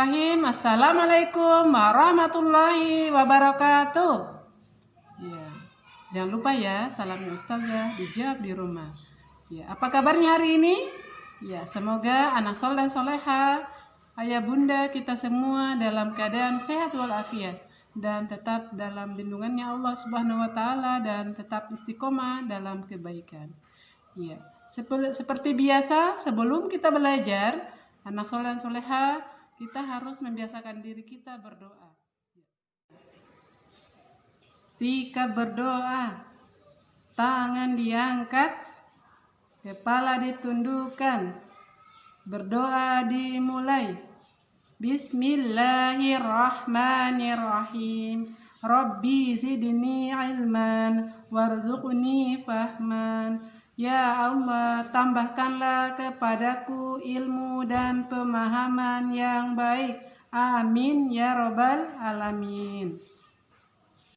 Bismillahirrahmanirrahim. Assalamualaikum warahmatullahi wabarakatuh. Ya, jangan lupa ya, salamnya Ustazah dijawab di rumah. Ya, apa kabarnya hari ini? Ya, semoga anak soleh dan soleha, ayah bunda kita semua dalam keadaan sehat walafiat dan tetap dalam lindungannya Allah Subhanahu wa taala dan tetap istiqomah dalam kebaikan. Ya, seperti biasa sebelum kita belajar, anak soleh dan soleha, kita harus membiasakan diri kita berdoa. Sikap berdoa, tangan diangkat, kepala ditundukkan, berdoa dimulai. Bismillahirrahmanirrahim. Rabbi zidni ilman warzuqni fahman. Ya Allah, tambahkanlah kepadaku ilmu dan pemahaman yang baik. Amin ya robbal alamin.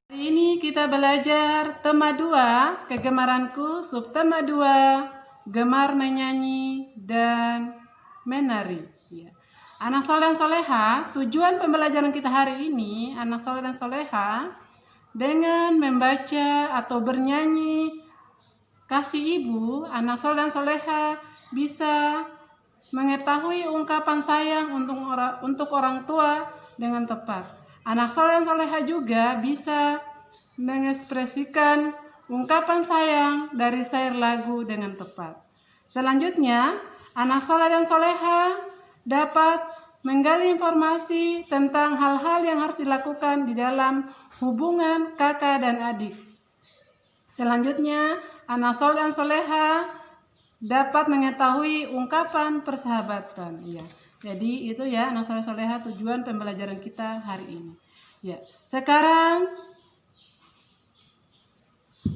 Hari ini kita belajar tema 2, kegemaranku, subtema 2, gemar menyanyi dan menari. Ya. Anak soleh dan soleha, tujuan pembelajaran kita hari ini, anak soleh dan soleha, dengan membaca atau bernyanyi kasih ibu, anak soleh dan soleha bisa mengetahui ungkapan sayang untuk orang tua dengan tepat. Anak soleh dan soleha juga bisa mengekspresikan ungkapan sayang dari syair lagu dengan tepat. Selanjutnya, anak soleh dan soleha dapat menggali informasi tentang hal-hal yang harus dilakukan di dalam hubungan kakak dan adik. Selanjutnya, anak soleh dan soleha dapat mengetahui ungkapan persahabatan. Ya, jadi itu ya anak soleh soleha tujuan pembelajaran kita hari ini. Ya, sekarang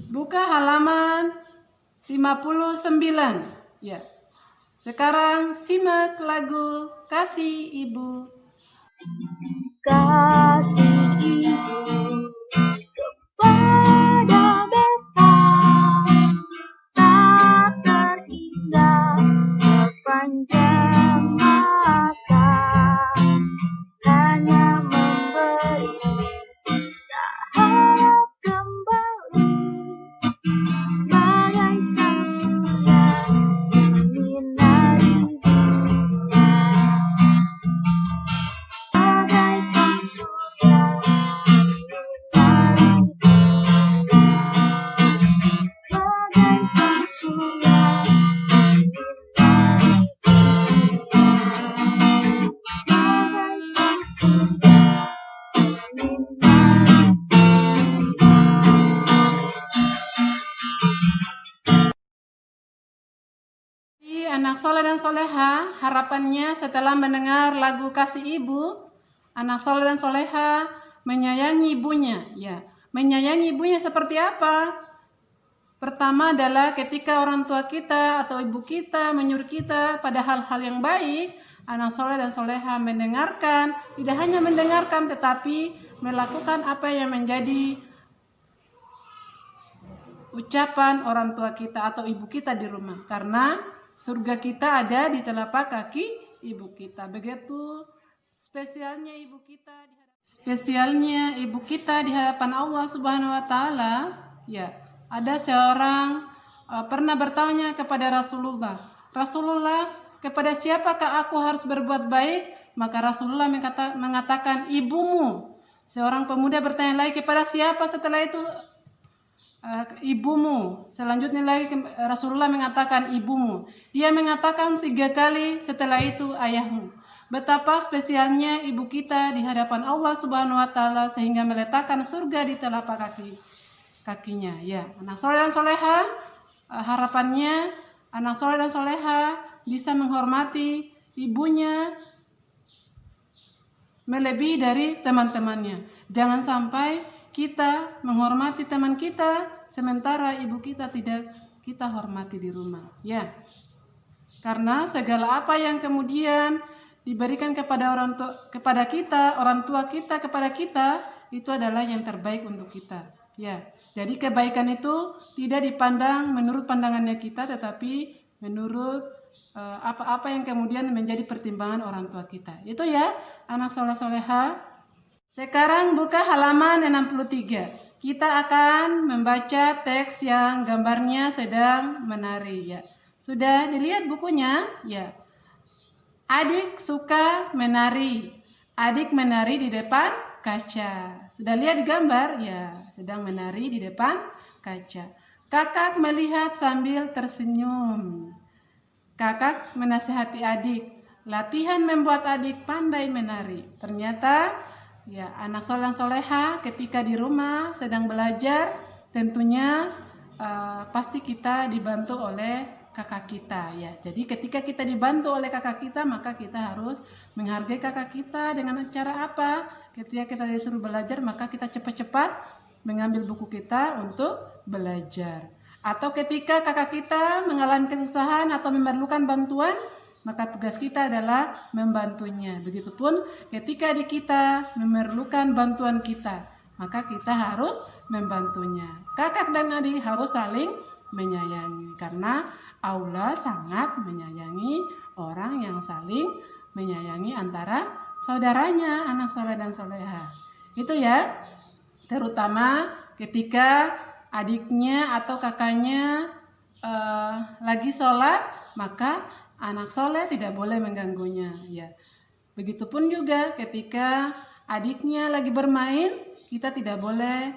buka halaman 59. Ya, sekarang simak lagu Kasih Ibu. Kasih ibu kepada beta tak terhingga sepanjang masa, hanya memberi tak harap kembali, bagai sang surya menyinari dunia, bagai sang surya menyinari dunia, bagai sang surya menyinari dunia, bagai sang surya menyinari Anak soleh dan soleha, harapannya setelah mendengar lagu Kasih Ibu, anak soleh dan soleha menyayangi ibunya. Ya, menyayangi ibunya seperti apa? Pertama adalah ketika orang tua kita atau ibu kita menyuruh kita pada hal-hal yang baik, anak soleh dan soleha mendengarkan, tidak hanya mendengarkan tetapi melakukan apa yang menjadi ucapan orang tua kita atau ibu kita di rumah. Karena surga kita ada di telapak kaki ibu kita. Begitu spesialnya ibu kita di hadapan Allah Subhanahu wa taala. Ya, ada seorang pernah bertanya kepada Rasulullah, kepada siapakah aku harus berbuat baik? Maka Rasulullah mengatakan ibumu. Seorang pemuda bertanya lagi, kepada siapa setelah itu? Ibumu. Selanjutnya lagi Rasulullah mengatakan ibumu. Dia mengatakan 3 kali, setelah itu ayahmu. Betapa spesialnya ibu kita di hadapan Allah Subhanahu wa taala sehingga meletakkan surga di telapak kakinya. Ya, anak soleh dan soleha, harapannya anak soleh dan soleha bisa menghormati ibunya melebihi dari teman-temannya. Jangan sampai kita menghormati teman kita sementara ibu kita tidak kita hormati di rumah. Ya, karena segala apa yang kemudian diberikan kepada orang tua kita kepada kita, itu adalah yang terbaik untuk kita. Ya, jadi kebaikan itu tidak dipandang menurut pandangannya kita, tetapi menurut apa-apa yang kemudian menjadi pertimbangan orang tua kita. Itu ya, anak soleh soleha. Sekarang buka halaman 63. Kita akan membaca teks yang gambarnya sedang menari ya. Sudah dilihat bukunya? Ya. Adik suka menari. Adik menari di depan kaca. Sudah lihat di gambar? Ya, sedang menari di depan kaca. Kakak melihat sambil tersenyum. Kakak menasihati adik, latihan membuat adik pandai menari. Ternyata ya, anak soleh soleha ketika di rumah sedang belajar, tentunya pasti kita dibantu oleh kakak kita ya. Jadi ketika kita dibantu oleh kakak kita, maka kita harus menghargai kakak kita dengan cara apa? Ketika kita disuruh belajar, maka kita cepat-cepat mengambil buku kita untuk belajar. Atau ketika kakak kita mengalami kesusahan atau memerlukan bantuan, maka tugas kita adalah membantunya. Begitupun ketika adik kita memerlukan bantuan kita, maka kita harus membantunya. Kakak dan adik harus saling menyayangi, karena Allah sangat menyayangi orang yang saling menyayangi antara saudaranya, anak soleh dan soleha. Itu ya, terutama ketika adiknya atau kakaknya lagi sholat, maka anak soleh tidak boleh mengganggunya ya. Begitupun juga ketika adiknya lagi bermain, kita tidak boleh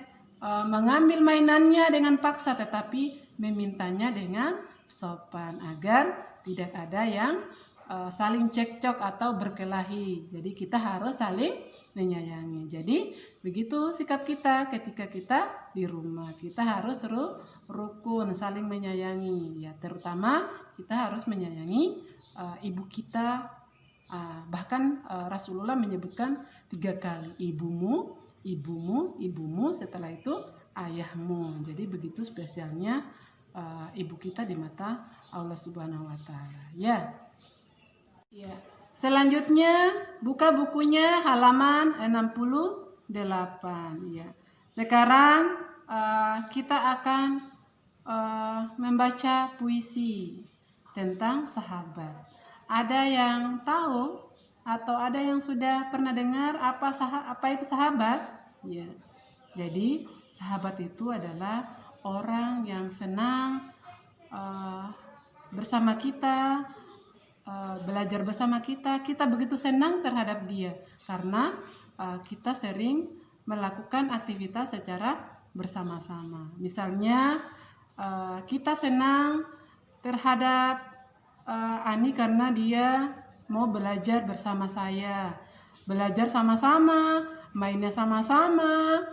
mengambil mainannya dengan paksa, tetapi memintanya dengan sopan agar tidak ada yang saling cekcok atau berkelahi. Jadi kita harus saling menyayangi. Jadi begitu sikap kita ketika kita di rumah. Kita harus rukun, saling menyayangi. Ya, terutama kita harus menyayangi ibu kita. Bahkan Rasulullah menyebutkan 3 kali, ibumu, ibumu, ibumu, setelah itu ayahmu. Jadi begitu spesialnya ibu kita di mata Allah Subhanahu wa taala. Ya. Ya. Selanjutnya buka bukunya halaman 68 ya. Sekarang kita akan membaca puisi tentang sahabat. Ada yang tahu atau ada yang sudah pernah dengar apa itu sahabat? Ya. Jadi sahabat itu adalah orang yang senang bersama kita, belajar bersama kita. Kita begitu senang terhadap dia karena kita sering melakukan aktivitas secara bersama-sama. Misalnya kita senang terhadap Ani karena dia mau belajar bersama saya, belajar sama-sama, mainnya sama-sama,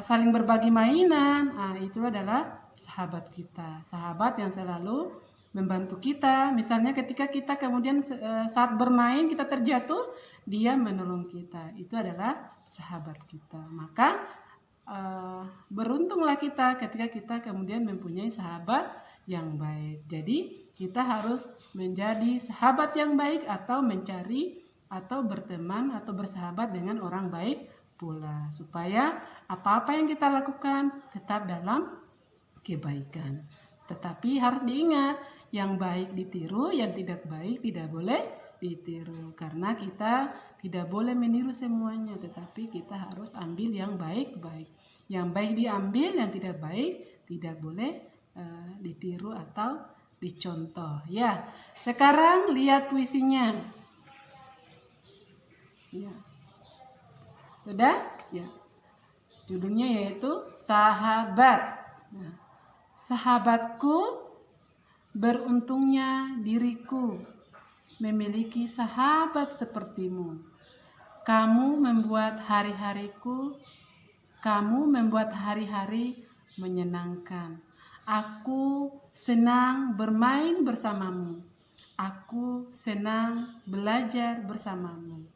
saling berbagi mainan. Itu adalah sahabat kita, sahabat yang selalu membantu kita. Misalnya ketika kita kemudian saat bermain kita terjatuh, dia menolong kita. Itu adalah sahabat kita. Maka beruntunglah kita ketika kita kemudian mempunyai sahabat yang baik. Jadi kita harus menjadi sahabat yang baik atau mencari atau berteman atau bersahabat dengan orang baik pula, supaya apa-apa yang kita lakukan tetap dalam kebaikan. Tetapi harus diingat, yang baik ditiru, yang tidak baik tidak boleh ditiru. Karena kita tidak boleh meniru semuanya, tetapi kita harus ambil yang baik-baik. Yang baik diambil, yang tidak baik tidak boleh ditiru atau dicontoh. Ya, sekarang lihat puisinya. Ya. Sudah? Ya. Judulnya yaitu Sahabat. Nah, sahabatku, beruntungnya diriku memiliki sahabat sepertimu. Kamu membuat hari-hariku, kamu membuat hari-hari menyenangkan. Aku senang bermain bersamamu. Aku senang belajar bersamamu.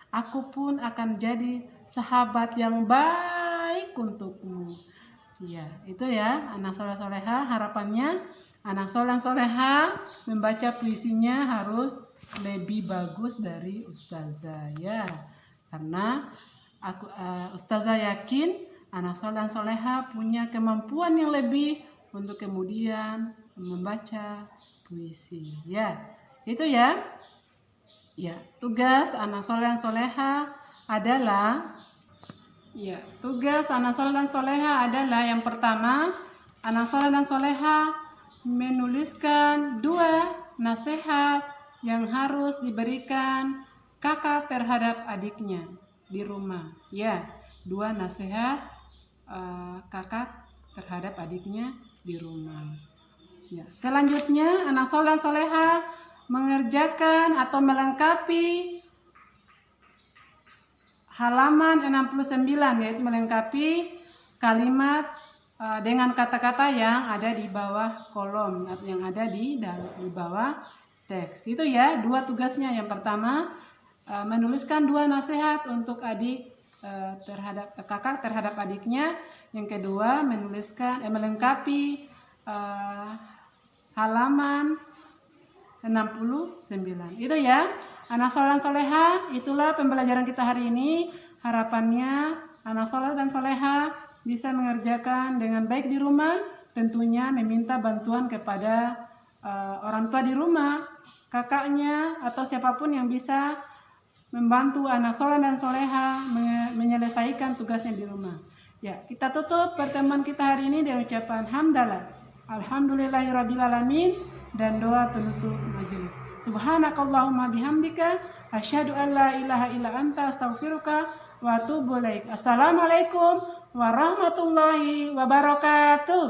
Aku pun akan jadi sahabat yang baik untukmu. Ya, itu ya anak soleh soleha. Harapannya anak soleh soleha membaca puisinya harus lebih bagus dari ustazah ya. Karena ustazah yakin anak soleh soleha punya kemampuan yang lebih untuk kemudian membaca puisi. Ya, itu ya. Ya, tugas anak soleh dan soleha adalah yang pertama, anak soleh dan soleha menuliskan 2 nasihat yang harus diberikan kakak terhadap adiknya di rumah. Ya, 2 nasihat kakak terhadap adiknya di rumah. Ya, selanjutnya anak soleh dan soleha mengerjakan atau melengkapi halaman 69, yaitu melengkapi kalimat dengan kata-kata yang ada di bawah kolom, yang ada di bawah teks. Itu ya 2 tugasnya. Yang pertama menuliskan 2 nasihat untuk adik terhadap kakak terhadap adiknya. Yang kedua melengkapi halaman 69. Itu ya anak soleh dan soleha. Itulah pembelajaran kita hari ini. Harapannya anak soleh dan soleha bisa mengerjakan dengan baik di rumah, tentunya meminta bantuan kepada orang tua di rumah, kakaknya atau siapapun yang bisa membantu anak soleh dan soleha menyelesaikan tugasnya di rumah. Ya, kita tutup pertemuan kita hari ini dengan ucapan hamdalah, alhamdulillahirrabbilalamin, dan doa penutup majelis. Subhanakallahumma bihamdika asyhadu an la ilaha illa anta astaghfiruka wa atubu ilaik. Assalamualaikum warahmatullahi wabarakatuh.